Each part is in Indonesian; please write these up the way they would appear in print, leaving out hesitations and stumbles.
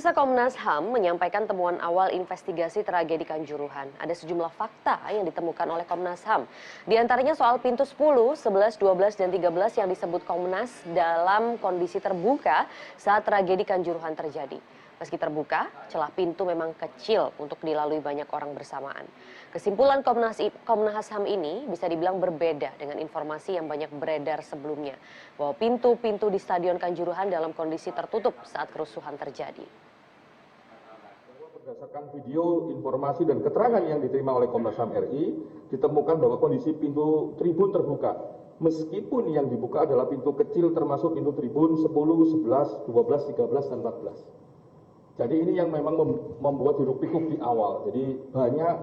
Pemirsa, Komnas HAM menyampaikan temuan awal investigasi tragedi Kanjuruhan. Ada sejumlah fakta yang ditemukan oleh Komnas HAM. Di antaranya soal pintu 10, 11, 12, dan 13 yang disebut Komnas dalam kondisi terbuka saat tragedi Kanjuruhan terjadi. Meski terbuka, celah pintu memang kecil untuk dilalui banyak orang bersamaan. Kesimpulan Komnas HAM ini bisa dibilang berbeda dengan informasi yang banyak beredar sebelumnya, bahwa pintu-pintu di Stadion Kanjuruhan dalam kondisi tertutup saat kerusuhan terjadi. Berdasarkan video, informasi, dan keterangan yang diterima oleh Komnas HAM RI, ditemukan bahwa kondisi pintu tribun terbuka. Meskipun yang dibuka adalah pintu kecil termasuk pintu tribun 10, 11, 12, 13, dan 14. Jadi ini yang memang membuat hiruk-pikuk di awal. Jadi banyak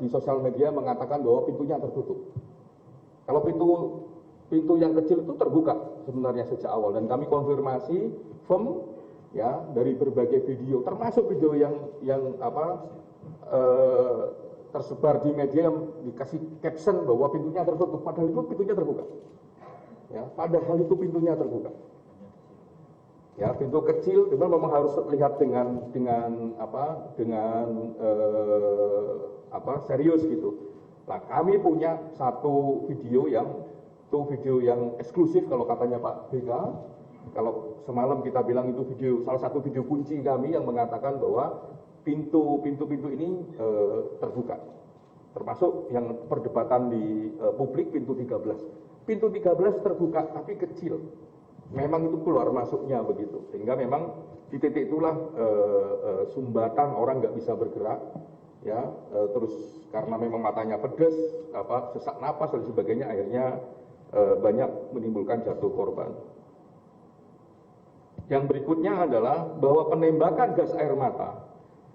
di sosial media mengatakan bahwa pintunya tertutup. Kalau pintu yang kecil itu terbuka sebenarnya sejak awal, dan kami konfirmasi firm ya dari berbagai video, termasuk video yang tersebar di media yang dikasih caption bahwa pintunya tertutup, padahal itu pintunya terbuka. Ya, padahal itu pintunya terbuka. Ya, pintu kecil memang harus lihat dengan serius gitu. Nah, kami punya satu video yang eksklusif kalau katanya Pak BK. Kalau semalam kita bilang itu salah satu video kunci kami yang mengatakan bahwa pintu-pintu ini terbuka. Termasuk yang perdebatan di publik pintu 13. Pintu 13 terbuka tapi kecil. Memang itu keluar masuknya begitu, sehingga memang di titik itulah sumbatan orang nggak bisa bergerak, ya, terus karena memang matanya pedas, sesak napas dan sebagainya, akhirnya banyak menimbulkan jatuh korban. Yang berikutnya adalah bahwa penembakan gas air mata,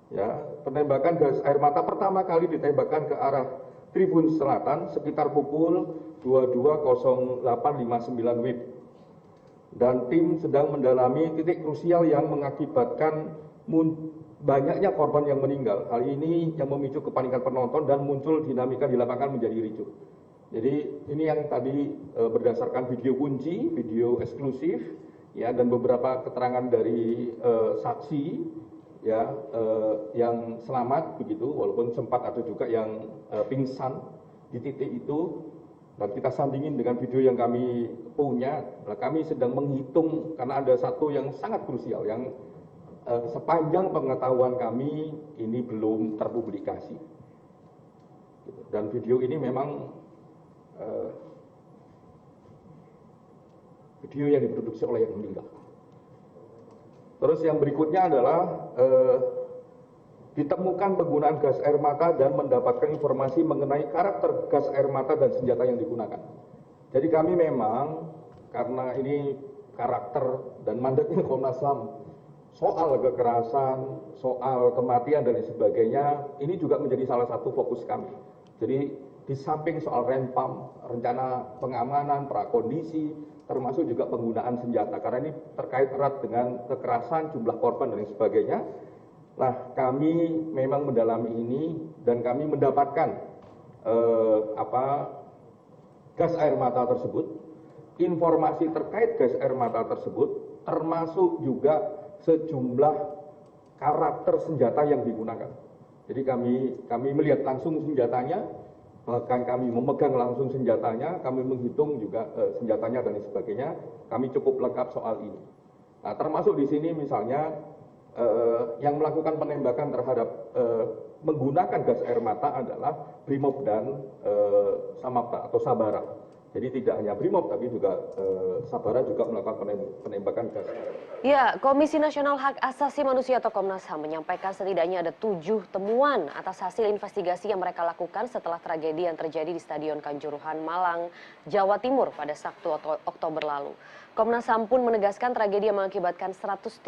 ya, penembakan gas air mata pertama kali ditembakkan ke arah Tribun Selatan sekitar pukul 22.08.59 WIB. Dan tim sedang mendalami titik krusial yang mengakibatkan banyaknya korban yang meninggal. Hal ini yang memicu kepanikan penonton dan muncul dinamika di lapangan menjadi ricuh. Jadi ini yang tadi berdasarkan video kunci, video eksklusif, ya, dan beberapa keterangan dari saksi, ya, yang selamat begitu, walaupun sempat ada juga yang pingsan di titik itu. Dan kita sandingin dengan video yang kami punya, kami sedang menghitung karena ada satu yang sangat krusial yang sepanjang pengetahuan kami ini belum terpublikasi. Dan video ini memang video yang diproduksi oleh yang meninggal. Terus yang berikutnya adalah ditemukan penggunaan gas air mata dan mendapatkan informasi mengenai karakter gas air mata dan senjata yang digunakan. Jadi kami memang, karena ini karakter dan mandatnya Komnas HAM, soal kekerasan, soal kematian dan sebagainya, ini juga menjadi salah satu fokus kami. Jadi di samping soal rempam, rencana pengamanan, prakondisi, termasuk juga penggunaan senjata, karena ini terkait erat dengan kekerasan, jumlah korban dan sebagainya. Nah, kami memang mendalami ini dan kami mendapatkan gas air mata tersebut, informasi terkait gas air mata tersebut, termasuk juga sejumlah karakter senjata yang digunakan. Jadi kami melihat langsung senjatanya, bahkan kami memegang langsung senjatanya, kami menghitung juga senjatanya dan sebagainya. Kami cukup lengkap soal ini. Nah, termasuk di sini misalnya yang melakukan penembakan terhadap menggunakan gas air mata adalah Brimob dan Samapta atau Sabara. Jadi tidak hanya Brimob tapi juga Sabara juga melakukan penembakan gas air mata. Ya, Komisi Nasional Hak Asasi Manusia atau Komnas HAM menyampaikan setidaknya ada 7 temuan atas hasil investigasi yang mereka lakukan setelah tragedi yang terjadi di Stadion Kanjuruhan, Malang, Jawa Timur pada Sabtu Oktober lalu. Komnas HAM pun menegaskan tragedi yang mengakibatkan 132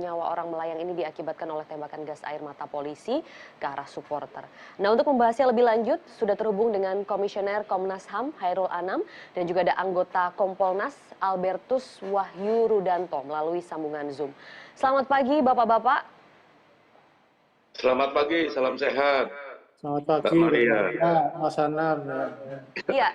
nyawa orang melayang ini diakibatkan oleh tembakan gas air mata polisi ke arah supporter. Nah, untuk membahasnya lebih lanjut, sudah terhubung dengan Komisioner Komnas HAM Hairul Anam dan juga ada anggota Kompolnas Albertus Wahyu Rudanto melalui sambungan Zoom. Selamat pagi Bapak-Bapak. Selamat pagi, salam sehat. Selamat pagi, Mbak Maria. Mas Anam. Iya,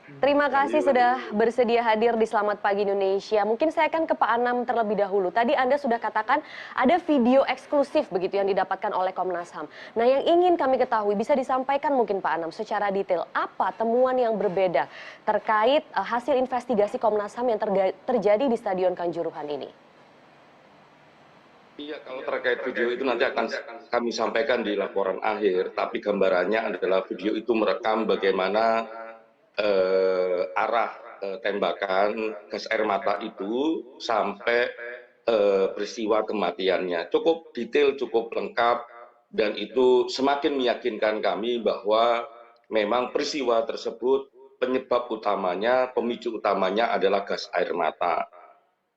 Terima kasih sudah bersedia hadir di Selamat Pagi Indonesia. Mungkin saya akan ke Pak Anam terlebih dahulu. Tadi Anda sudah katakan ada video eksklusif begitu yang didapatkan oleh Komnas HAM. Nah, yang ingin kami ketahui bisa disampaikan mungkin Pak Anam secara detail apa temuan yang berbeda terkait hasil investigasi Komnas HAM yang terjadi di Stadion Kanjuruhan ini. Iya, kalau terkait video itu nanti akan kami sampaikan di laporan akhir, tapi gambarannya adalah video itu merekam bagaimana arah tembakan gas air mata itu sampai peristiwa kematiannya. Cukup detail, cukup lengkap, dan itu semakin meyakinkan kami bahwa memang peristiwa tersebut penyebab utamanya, pemicu utamanya adalah gas air mata.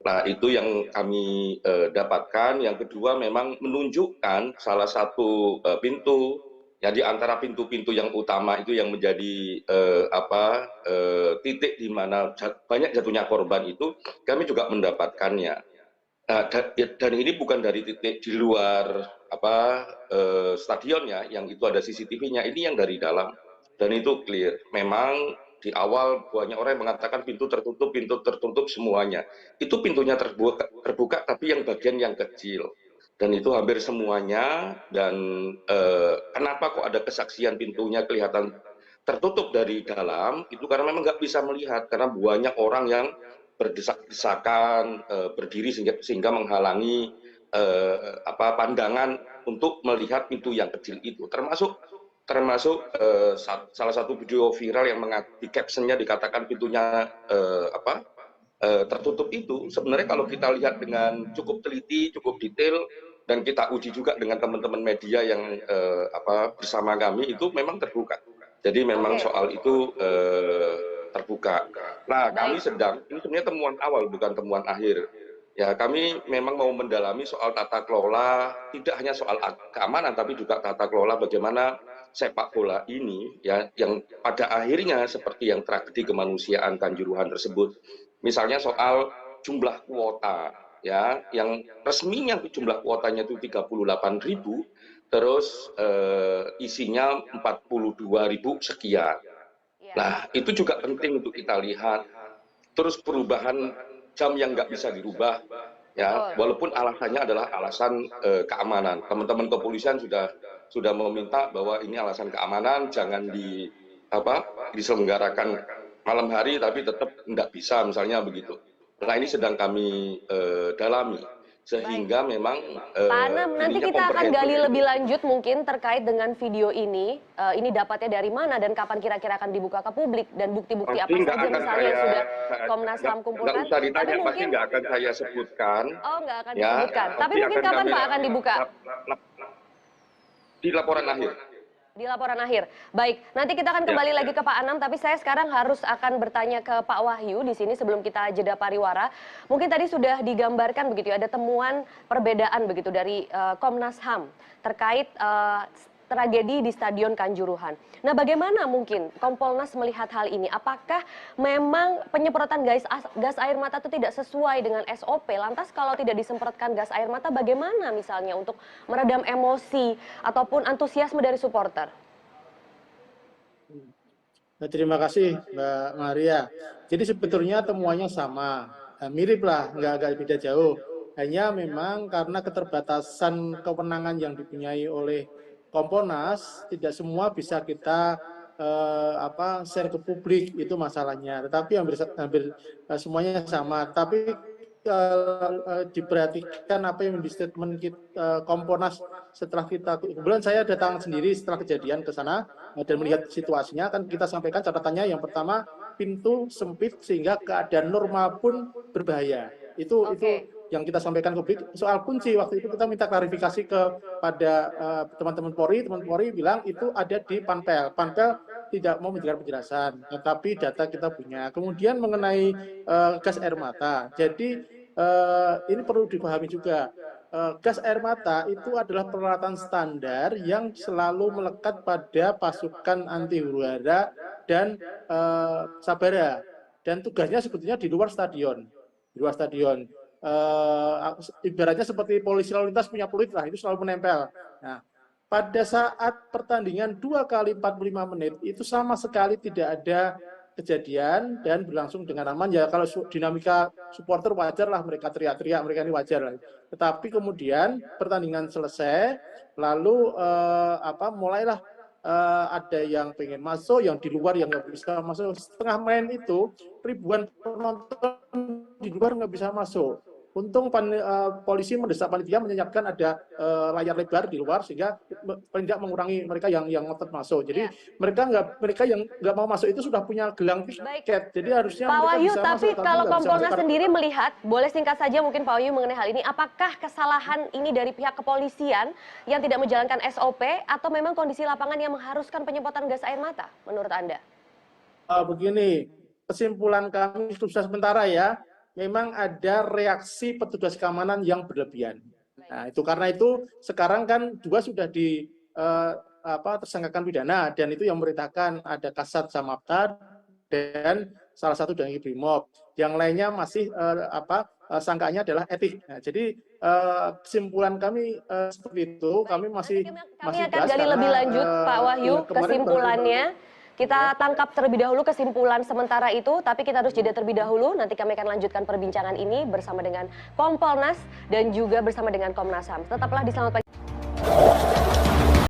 Nah, itu yang kami dapatkan. Yang kedua memang menunjukkan salah satu pintu, ya di antara pintu-pintu yang utama itu yang menjadi titik di mana banyak jatuhnya korban itu, kami juga mendapatkannya. Dan ini bukan dari titik di luar stadionnya, yang itu ada CCTV-nya, ini yang dari dalam. Dan itu clear. Memang di awal banyak orang yang mengatakan pintu tertutup semuanya. Itu pintunya terbuka tapi yang bagian yang kecil. Dan itu hampir semuanya. Dan kenapa kok ada kesaksian pintunya kelihatan tertutup dari dalam? Itu karena memang nggak bisa melihat, karena banyak orang yang berdesak-desakan berdiri sehingga menghalangi pandangan untuk melihat pintu yang kecil itu. Termasuk salah satu video viral yang di captionnya dikatakan pintunya tertutup itu, sebenarnya kalau kita lihat dengan cukup teliti, cukup detail, dan kita uji juga dengan teman-teman media yang bersama kami, itu memang terbuka. Jadi memang soal itu terbuka. Nah, kami ini sebenarnya temuan awal, bukan temuan akhir. Ya, kami memang mau mendalami soal tata kelola, tidak hanya soal keamanan, tapi juga tata kelola bagaimana sepak bola ini, ya, yang pada akhirnya seperti yang tragedi kemanusiaan Kanjuruhan tersebut. Misalnya soal jumlah kuota, ya, yang resminya jumlah kuotanya itu 38.000, terus isinya 42.000 sekian. Nah, itu juga penting untuk kita lihat. Terus perubahan jam yang nggak bisa dirubah, ya, walaupun alasannya adalah alasan keamanan. Teman-teman kepolisian sudah meminta bahwa ini alasan keamanan, jangan diselenggarakan malam hari, tapi tetap nggak bisa, misalnya begitu. Nah, ini sedang kami dalami, sehingga memang Pak Anam, nanti kita akan gali lebih lanjut mungkin terkait dengan video ini. Ini dapatnya dari mana dan kapan kira-kira akan dibuka ke publik, dan bukti-bukti apa saja misalnya yang sudah Komnas HAM kumpulkan. Nggak usah ditanya, tapi pasti nggak akan saya sebutkan. Oh, nggak akan disebutkan. Tapi mungkin kapan Pak akan dibuka? Di laporan akhir. Di laporan akhir. Baik, nanti kita akan kembali lagi ke Pak Anam, tapi saya sekarang akan bertanya ke Pak Wahyu di sini sebelum kita jeda pariwara. Mungkin tadi sudah digambarkan begitu ya, ada temuan perbedaan begitu dari Komnas HAM terkait tragedi di Stadion Kanjuruhan. Nah, bagaimana mungkin Kompolnas melihat hal ini? Apakah memang penyemprotan gas air mata itu tidak sesuai dengan SOP? Lantas kalau tidak disemprotkan gas air mata, bagaimana misalnya untuk meredam emosi ataupun antusiasme dari supporter? Nah, terima kasih Mbak Maria. Jadi sebetulnya temuannya sama, mirip lah, nggak beda jauh. Hanya memang karena keterbatasan kewenangan yang dipunyai oleh Kompolnas, tidak semua bisa kita share ke publik, itu masalahnya. Tetapi hampir semuanya sama. Tapi diperhatikan apa yang di statement Kompolnas setelah kebetulan saya datang sendiri setelah kejadian ke sana dan melihat situasinya, kan kita sampaikan catatannya. Yang pertama, pintu sempit sehingga keadaan normal pun berbahaya. Itu yang kita sampaikan ke publik. Soal kunci, waktu itu kita minta klarifikasi kepada teman-teman Polri. Teman Polri bilang itu ada di Panpel. Panpel tidak mau memberikan penjelasan, tetapi data kita punya. Kemudian mengenai gas air mata. Jadi ini perlu dipahami juga. Gas air mata itu adalah peralatan standar yang selalu melekat pada pasukan anti huru-hara dan sabara. Dan tugasnya sebetulnya di luar stadion. Di luar stadion. Ibaratnya seperti polisi lalu lintas punya peluit lah, itu selalu menempel. Nah, pada saat pertandingan 2 kali 45 menit itu sama sekali tidak ada kejadian dan berlangsung dengan aman. Ya kalau dinamika supporter wajar lah, mereka teriak-teriak, mereka ini wajar lah. Tetapi kemudian pertandingan selesai, lalu mulailah ada yang pengen masuk, yang di luar yang nggak bisa masuk. Setengah main itu ribuan penonton di luar nggak bisa masuk. Untung polisi mendesak panitia menyiapkan ada layar lebar di luar sehingga tidak mengurangi mereka yang ngotot masuk. Jadi mereka yang nggak mau masuk itu sudah punya gelang tiket. Jadi harusnya Pak mereka Wahyu, bisa tapi masuk, kalau nggak bisa Kompolnas masuk. sendiri melihat, boleh singkat saja mungkin Pak Wahyu mengenai hal ini, apakah kesalahan ini dari pihak kepolisian yang tidak menjalankan SOP atau memang kondisi lapangan yang mengharuskan penyemprotan gas air mata menurut Anda? Begini, kesimpulan kami sementara ya, memang ada reaksi petugas keamanan yang berlebihan. Nah, itu karena itu sekarang kan dua sudah tersangkakan pidana dan itu yang memerintahkan ada Kasat Samapta dan salah satu dari Brimob. Yang lainnya masih sangkanya adalah etik. Nah, jadi kesimpulan kami seperti itu, kami masih akan gali lebih lanjut Pak Wahyu kesimpulannya. Kita tangkap terlebih dahulu kesimpulan sementara itu, tapi kita harus jeda terlebih dahulu. Nanti kami akan lanjutkan perbincangan ini bersama dengan Kompolnas dan juga bersama dengan Komnas HAM. Tetaplah di Selamat Pagi.